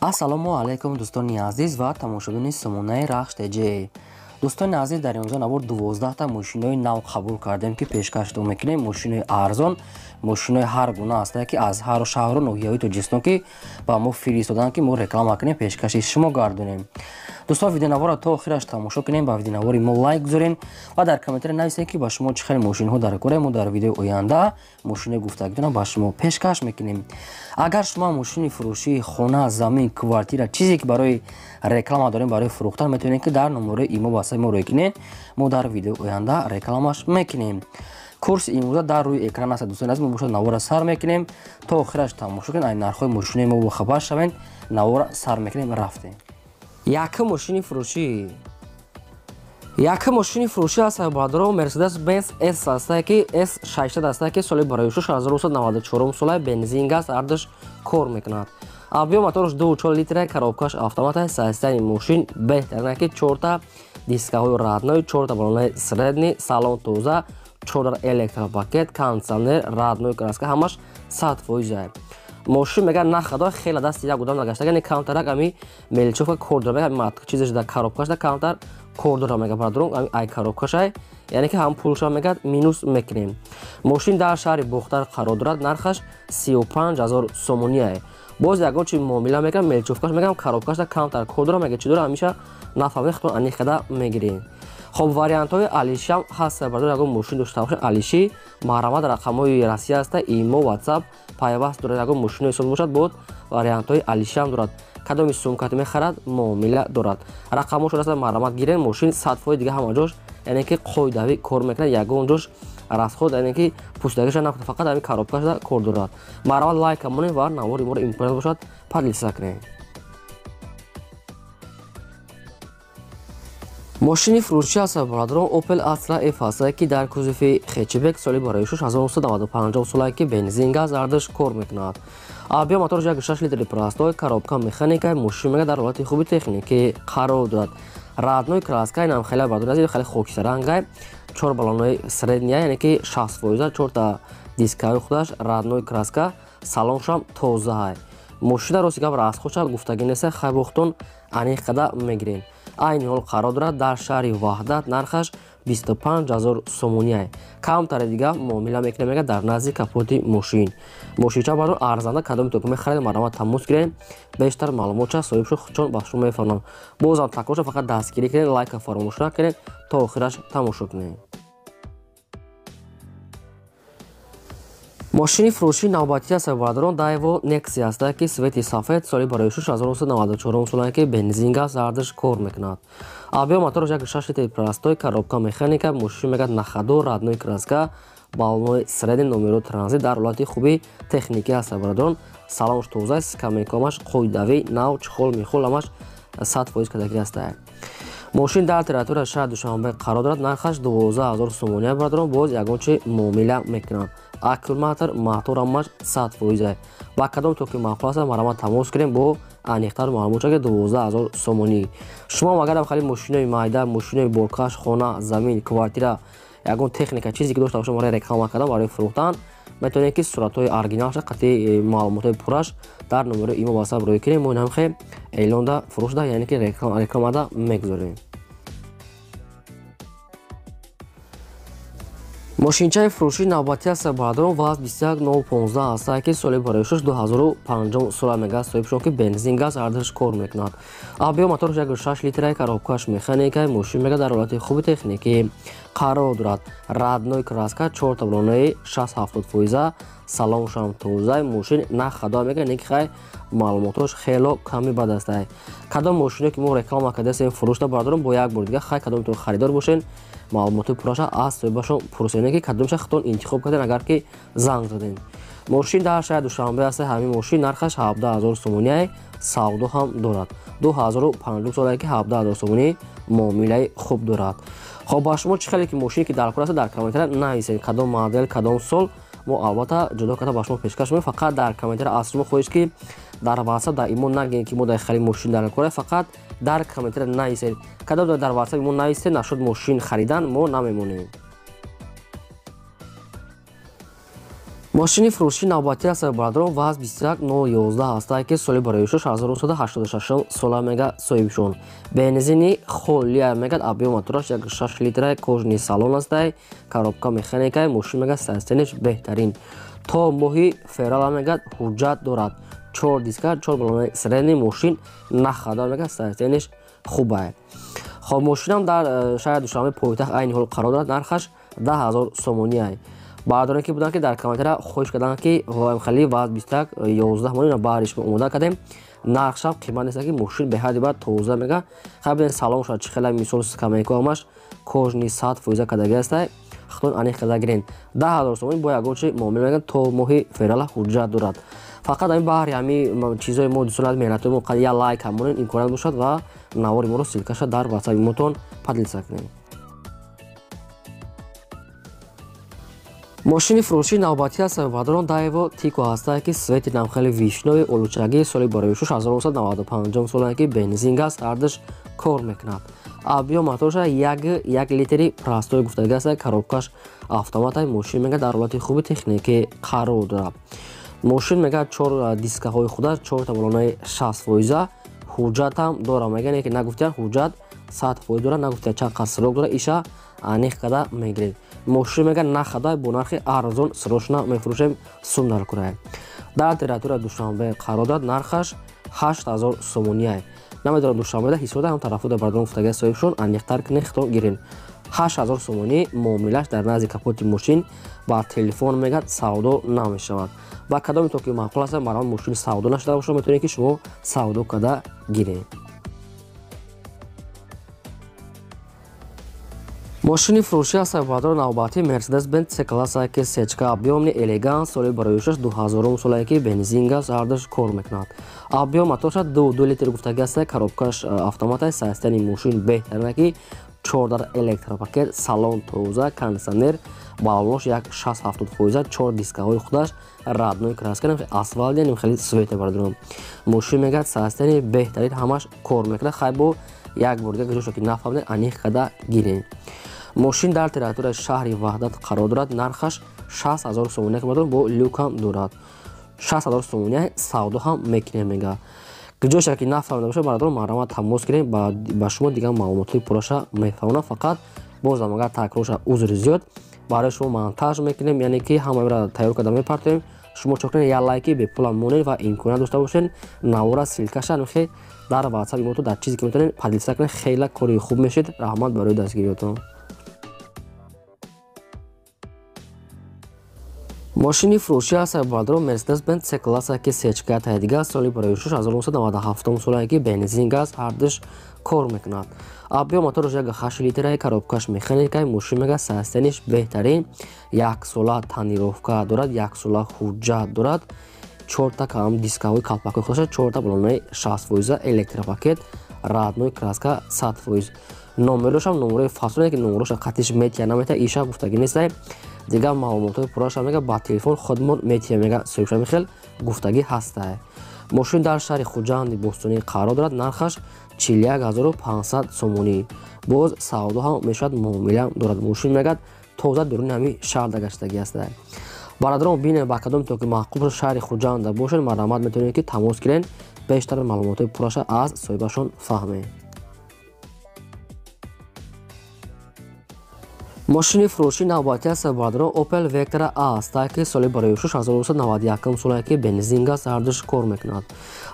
ассалому алайкум дӯстони азиз ва тамошобини сомонаи рахш теҷе. дӯстони азиз, дар инҷо навор 12 та мошинои нав қабул кардем ки пешкашто мекунем. Мошинои арзон, мошинои ҳар гуна ҳастанд ки аз ҳар шаҳру ноҳияҳои Тоҷикистон ки ба мо фиристоданд ки мо реклама кунем, пешкаши шумо гардонем. дӯстон, видеонавора то охираш тамошо кунем, ба видеонавори мо лайк гузорен ва дар комментаре нависед ки ба шумо чӣ хеле мошинҳо дар кора. Мо дар видеои оянда мошинои гуфтагидона ба шумо пешкаш мекунем. агар шумо мошини фурӯшии хона, замин, квартира, чизе ки барои реклама дорем, барои фурӯхтан, метавонед ки дар номерои имо ба мо рой кунед. мо дар видеои оянда рекламаш мекунем. курси имрӯза дар рӯи экран аст. дӯстони азиз, мо бошад навора сар мекунем то охираш тамошо кунед. ай нархҳои мошинои мо бохабар шавед. навора сар мекунем, рафтем. Якум мошини фурӯшӣ ҳаст баъдро Mercedes-Benz S ҳаста ки S600 ҳаста ки соли бароишуш 1994 сола бензин газ ардаш кор мекунад. объем мотораш 2.4 литра, коробкаш автомата. соистаи мошин беҳтарина ки 4 та дискаҳои радной, 4 та балонаи средни, салон тоза, 4 электропакет, кондиционер, радной краска, ҳамаш 100%. мошин мега нахадо хела дасти як одам нагаштага не каунтарак ами мелчовка кордора мега мат чизаш да коробкаш да каунтар кордора мега бадрон ами ай коробкашай яъне ки ҳам пулша мега минус мекунем. мошин дар шаҳри бухтар қарор дорад. нархаш 35000 сомония. боз ягон чи муомила мекунам мелчовкаш мегам коробкаш да каунтар кордора мега чӣ дора ҳамиша нафаҳмед хатон анихада мегирем. хоб вариантҳои алишам ҳаста. бардор ягон мошин дошта бошед алиши маҳрамат рақамҳои россия ҳаста, имо, ватсап пайваст дорад. ягон мошинои ҳисоб бошад бод вариантҳои алишам дорад. кадоми сумкати мехарад муомила дорад. рақамҳошон аста маҳрамат гирен. мошин 100% дига ҳама ҷош яъне ки қоидавӣ кор мекунад. ягон ҷош расход яъне ки пӯстагиша нафта фақат ҳами коробкаша кор дорад. маҳрамат лайка монем ва навори моро имконият бошад подлиса кунем. мошини фурӯшӣ ҳаст баъдро Opel Astra F ҳаста ки дар кузуфи хечбек соли бароишуш 1995 сола ки бензин газ ардаш кор мекунад. объем мотораш 1.6 литри простой, коробка механика. мошин мега дар ҳолати хуби техникӣ қарор дорад. радной краска инам хеле баъдро хеле хокисарангай 4 балонои средния яъне ки 60%, 4 та дискаи худаш радной краска, салоншам тоза. мошина рости гап расхоша гуфтагӣ неста, хайбохтон аниқада мегирем. айни ҳол қарор дорад дар шаҳри ваҳдат. нархаш 25000 сомония. камтаре дига муомила мекунем мега дар назди капоти мошин. мошинча баро арзанда кадоми то ки мехаред маҳрамат тамос гирем. бештар маълумотша соҳибшо чон ба шумо мефармонам. бозам таклоша фақат дастгирӣ кунед, лайка фаромӯш накунед то охираш тамошо кунед. мошини фурӯшии навбатӣ ҳаст баъдро Daewoo Nexia ҳаста ки свети сафед соли бароишуш 1994 сола ки бензин газ ардаш кор мекунад. объем мотораш 1.6 литри простой, коробка механика. мошин мегад нахадо, радной краска, балонои средни, номеро транзит дар ҳолати хуби техникӣ ҳаст баъдро. салонш тоза, скамейкомаш қоидавӣ, нав, чихол михол ҳамаш 100% кадагӣ ҳаста. мошин дар территорияи шаҳри душанбе қарор дорад. нархаш 12000 сомония баъдро боз ягон чи муомила мекунад. аккумулятор мотор ҳамаш 100%. ба кадом то ки маъқул аст маҳрамат тамос гирем бо аниқтар маълумотша ки 12000 сомонӣ. шумо агарам хали мошинои майда, мошинои боркаш, хона, замин, квартира, ягон техника чизе ки дошта бошед барои реклама кардан, барои фурӯхтан, метавонед ки суратҳои оригиналша қатъи маълумотҳои пурраш дар номерои имо ватсап рой кунем. мо инҳамхе эълонда фурӯшда яъне ки рекламада мегузорем. мошинчаи фурӯшии навбатӣ ҳаст баъдро ВАЗ 21015 ҳаста ки соли бароишуш 2005 сола мега соҳибшон ки бензин газ ардаш кор мекунад. объем мотораш 1.6 литра, коробкаш механика. мошин мега дар ҳолати хуби техникӣ қарор дорад. радной краска, 4 та балонаи 60-70%, салоншам тоза. мошин нахадо мега не ки хай маълумотош хело ками бад аста. кадом мошине ки мо реклама кардем фурӯшта баъдро бо як бор дига хай кадом то харидор бошен маълумоти пурраша аз соҳибашон пурсед ки кадомша хатон интихоб карден агар ки занг заден. мошин дар шаҳри душанбе аст. ҳамин мошин нархаш 17000 сомония. савдо ҳам дорад. 2050 сола ки 17000 сомонӣ муомилаи хуб дорад. хоб ба шумо чӣ хеле ки мошине ки дар кор аст дар комментаре нависед кадом модел, кадом сол. мо албатта ҷудо карда ба шумо пешкаш мекунем. фақат дар комментаре аз шумо хоҳиш ки дар ватсап дар имо нагӯед ки мо дар хале мошин дар кора. фақат дар комментаре нависед. кадом дар ватсап мо нависед нашуд мошин харидан мо намемонем. ماشین فروشی نوبتی است برادران واز 21911 هست که سال برایش 1986 سال میگه صاحبشون بنزینی خالی میگه آبی موتورش 6 لیتر کوچنی سالن است کاروبکا مکانیکای ماشین میگه سیستمش بهترین تا ماهی فعلا میگه حجت دارد 4 دیسک 4 بالون سرنی ماشین نخدا میگه سیستمش خوبه خب ماشین هم در شهر دوشنبه پایتخت عین حال قرار دارد نرخش 10000 سومونی است بعد که بودن که در کامنتر خوش کردن که وایم خلی واز 11 ماهی بارش اومده کردیم نرخش قیمت نیست که ماشین به حد بعد توزیع میگه قبل سلام شد چه خیلی میسول کمیکو همش کوچنی 100% کداگی است خطون انیخ کداگرین 10000 سومونی با یگوچ معامله میگن تو ماهی فعلا حجت دارد فقط این بار یعنی چیزای مود سنت مهنت مو قد یا لایک همون امکانات باشد و نواری ما رو سیلکش در واتساپ متون پدیل سکنیم ماشین فروشی نوبتی است برادران دایو تیکو هست که سویت نمخلی ویشنوی اولوچاگی سالی برایش 1995 سال که بنزین گاز ارزش کار میکند آبی موتورش یک لیتری پلاستیک گفتگی است کاروبکاش اتومات ماشین میگه در حالت خوب تکنیکی قرار دارد ماشین میگه 4 دیسک های خودش 4 تا بالون 60% حجت هم داره میگن که نگفتن حجت 100% داره نگفتن چند قسرق داره ایشا انیخ کدا میگیرید ماشین میگه نخدا با نرخ ارزان سروشنا میفروشیم سومنال کرای در تریتوریا دوشنبه قرار داد نرخش 8000 سومونی است نمیدونم دوشنبه ده حساب هم طرفو در بردن افتاده صاحبشون انیختر کنه گیرین 8000 سومونی معاملش در نزدیک کاپوت ماشین با تلفن میگه سودا نمیشود و کدام تو که معقول است مرام ماشین سودا نشده باشه میتونید که شما سودا کدا گیرین ماشین فروشی است برادر نوبتی مرسدس بنز سی کلاس که سچکا ابیوم الگانس سال برایش 2000 سال که بنزین گاز ارزش کار میکند ابیوم موتورش 2 لیتر گفتگی است کاروبکاش اتومات سیستم ماشین بهتره که 14 الکتروپاکت سالن توزا کاندیشنر بالونش یک 60-70% 4 دیسک های خودش رادنوی کراس کنم اسفالت یعنی خیلی سویت بردارم ماشین میگه سیستم بهترین همش کار میکنه خیلی یک بورده که جوشو که نفهمده انیخ کدا گیرین ماشین در تریتوریا شهر وحدت قرار دارد نرخش 60000 سومونی که با لوک هم دارد 60000 سومونی سودا هم میکنه میگه که جوشو که نفهمده باشه برادر مرام تماس گیرین با شما دیگه معلوماتی پروشه میفهمونه فقط بازم اگر تکرارش عذر زیاد برای شما مونتاژ میکنیم یعنی که همه را تیار کردن میپرتیم شما چون یا لایکی به پول مونین و امکانات داشته باشین نورا سیلکشن خیلی در واتساپ ایمو تو در چیزی که میتونین پدیلسا کنین خیلی کاری خوب میشید رحمت برای دستگیریتون ماشین فروشی است برادر مرسدس بنز سی کلاس که سچکا تایدیگا سالی برایش 1997 سال که بنزین گاز ارزش کار میکند آبی موتورش یک 8 لیتر کاروبکاش مکانیکای ماشین میگه سیستمش بهترین یک سال تانیروفکا دارد یک سال حجت دارد 4 تا کام دیسک های کالپاک خودش 4 تا بالون 60% الکتروپاکت رادنوی کراسکا 100% نمرش هم نمره فاصله که نمرش قطعش میتونه نمیته ایشا گفتگی نیست دیگه معلومات پروش میگه با تلفن خودمون میتونه میگه سویش میخل گفتگی هسته ماشین در شهر خوجند بوستونی قرار دارد نرخش 41500 سومونی باز سودا هم میشد معامله دارد ماشین میگه توزیع درون همین شهر دگشتگی است برادران بین با کدام تو که معقول شهر خوجند باشن مرامت میتونید که تماس گیرین بیشتر معلومات پروش از صاحبشون فهمه ماشین فروشی نوبتی است برادران اوپل وکتر است که سال برایش 1991 سال که بنزین گاز ارزش کار میکند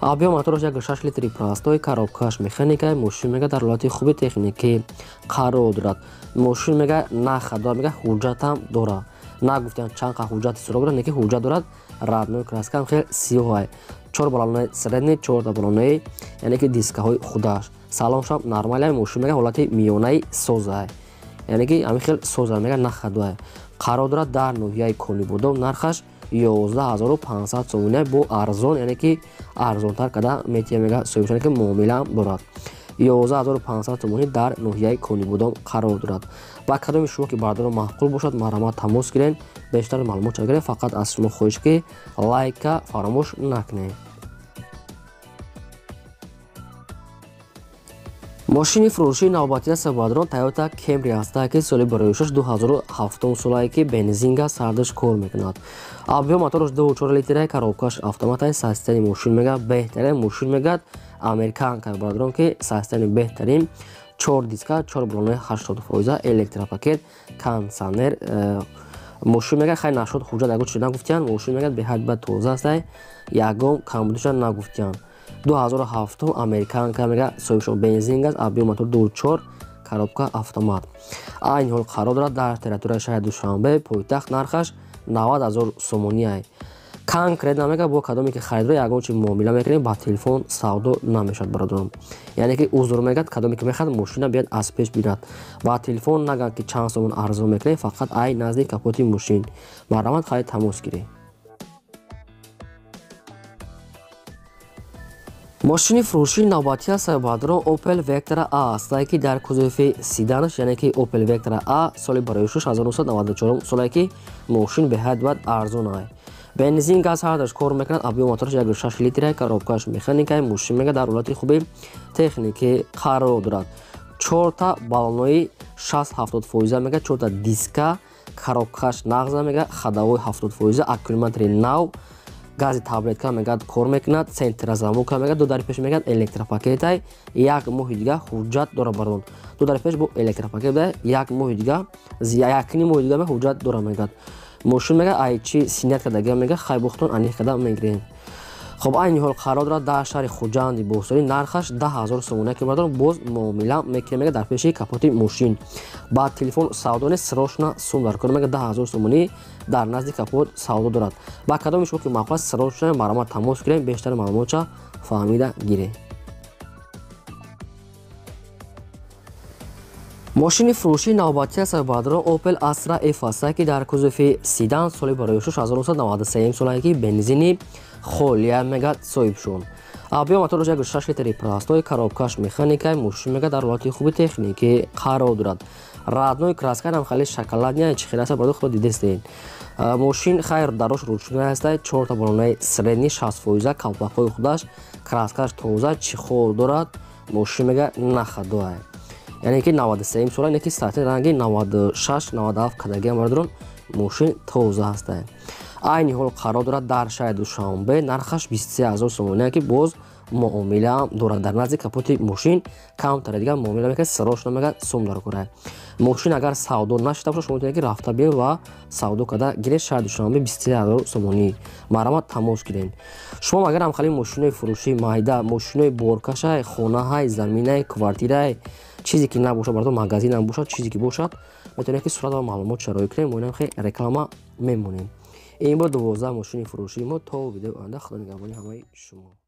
آبی موتورش یک 6 لیتری پلاستیک کاروبکاش مکانیکای ماشین میگه در حالت خوب تکنیکی قرار دارد ماشین میگه نخدا میگه حجت هم داره نگفتن چند حجت سراغ داره که حجت دارد رادنوی کراسکا خیلی سیاه 4 بالون سرنی 4 تا بالون یعنی که دیسک های خودش سلامش هم نرمال ماشین میگه حالت میانه سوزه یعنی که همین خیلی سوزه میگه نخدوه قرار دارد در نوحیه کنی بودم نرخش 11500 سومونی با ارزان یعنی که ارزان تر کده میتونه میگه سویشن که معامله هم دارد 11500 سومونی در نوحیه کنی بودم قرار دارد و کدام شما که برادر معقول باشد مرامت تماس گیرین بیشتر معلومات چگیرین فقط از شما خواهش که لایک فراموش نکنید ماشین فروشی نوبتی سوادران تایوتا کمری است که سال برایشش 2007 سالی که بنزین گاز سردش کار میکند. آبی موتورش 2.4 لیتره کاروبکاش اتومات سیستم ماشین میگه بهترین ماشین میگه امریکان که برادران که سیستم بهترین 4 دیسک 4 بلونه 80% الکتروپاکت کانسانر ماشین میگه خیلی نشد حجت اگه چی نگفتن ماشین میگه به حد بد توزیع است یگم کمبودش نگفتن 2007 امریکان که میگه سویشون بنزین گاز آبی موتور 2.4 коробка автомат. این حال قرار دارد در تریتوری شهر دوشنبه پایتخت نرخش 90,000 سومونی است. کنکریت نمیگه با کدامی که خریدار یگان چی معامله میکنیم با تلفن سودا نمیشد برادرم. یعنی که عذر میگه کدامی که میخواد ماشین بیاد از پیش بیاد با تلفن نگه که چند سومون ارزان میکنه فقط ای نزدیک کاپوت ماشین مرامت خواهید تماس گیرید. ماشین فروشی نوبتی سایبادران اوپل وکتور آ است که در کزوف سیدانش یعنی که اوپل وکتور آ سال برایشش 1994 سالی که ماشین به حد بد ارزان است. بنزین گاز هردش کار میکند آبی موتورش 1.6 لیتره کاروبکاش مکانیکای ماشین میگه در حالت خوبی تکنیکی قرار دارد. 4 تا بالونوی 60-70% میگه 4 تا دیسکا کاروبکاش نغز میگه خداوی 70% اکولومتر نو гази таблетка мегад кор мекунад центра замока мегад ду дар пеш мегад электропакетай як моҳи дига ҳуҷҷат дора барон ду дар пеш бо электропакет да як моҳи дига якни моҳи дига ҳуҷҷат дора мегад мошин мегад айчи синят кадага мегад хайбухтон аних када мегирен. خب این حال قرار دارد در شهر خوجند بوستانی نرخش 10,000 سومونه که بردارم باز معامله میکنه در پیش کاپوت ماشین با تلفن سودانه سروشنا سوم در کنه 10,000 سومونی در نزدیک کاپوت سودا دارد با کدامش که موقع سروشنا مرامت تماس گیریم بیشتر معلومات فهمیده گیره. ماشین فروشی نوبتی سایبادران اوپل استرا اف است که در کزوف سیدان سال برایشش 1993 سالی که بنزینی خولیا میگه صاحب شون. آبی موتورش 1.6 لیتری پلاستیک کاروبکاش مکانیکای ماشین میگه در حالت خوبی تکنیکی قرار دارد. رادنوی کراسکن هم خیلی شکلاتنی چخیره است برای خود دیده استین. ماشین خیر دراش روشنی است 4 تا بالونه سرنی 60% کاپاکوی خودش کراسکش توزه چخول دارد ماشین میگه نخدوه. یعنی که 93 سال یکی ساعت رنگی 96 97 کداگی مردرون ماشین توزه است. این حال قرار دارد در شهر دوشنبه نرخش 23,000 سومونه که باز معامله دارد در نزدیک کاپوت ماشین کمتر دیگه معامله میکنه سراش نمیگه سوم داره کنه ماشین اگر سودا نشده باشه شما میتونید که رفته بیاین و سودا کده گیره شهر دوشنبه 23,000 سومونی مرامت تماس گیرین. شما اگر هم خالی ماشین فروشی مایده ماشین بورکش خونه های زمینه کوارتیره چیزی که نباشه براتون مغازین هم باشه چیزی که باشد میتونید که صورت و معلومات شرایط کنیم مونم خیلی رکلام میمونیم. این بود 12 ماشین فروشی ما تا ویدیو آینده خدا نگهدار همه شما.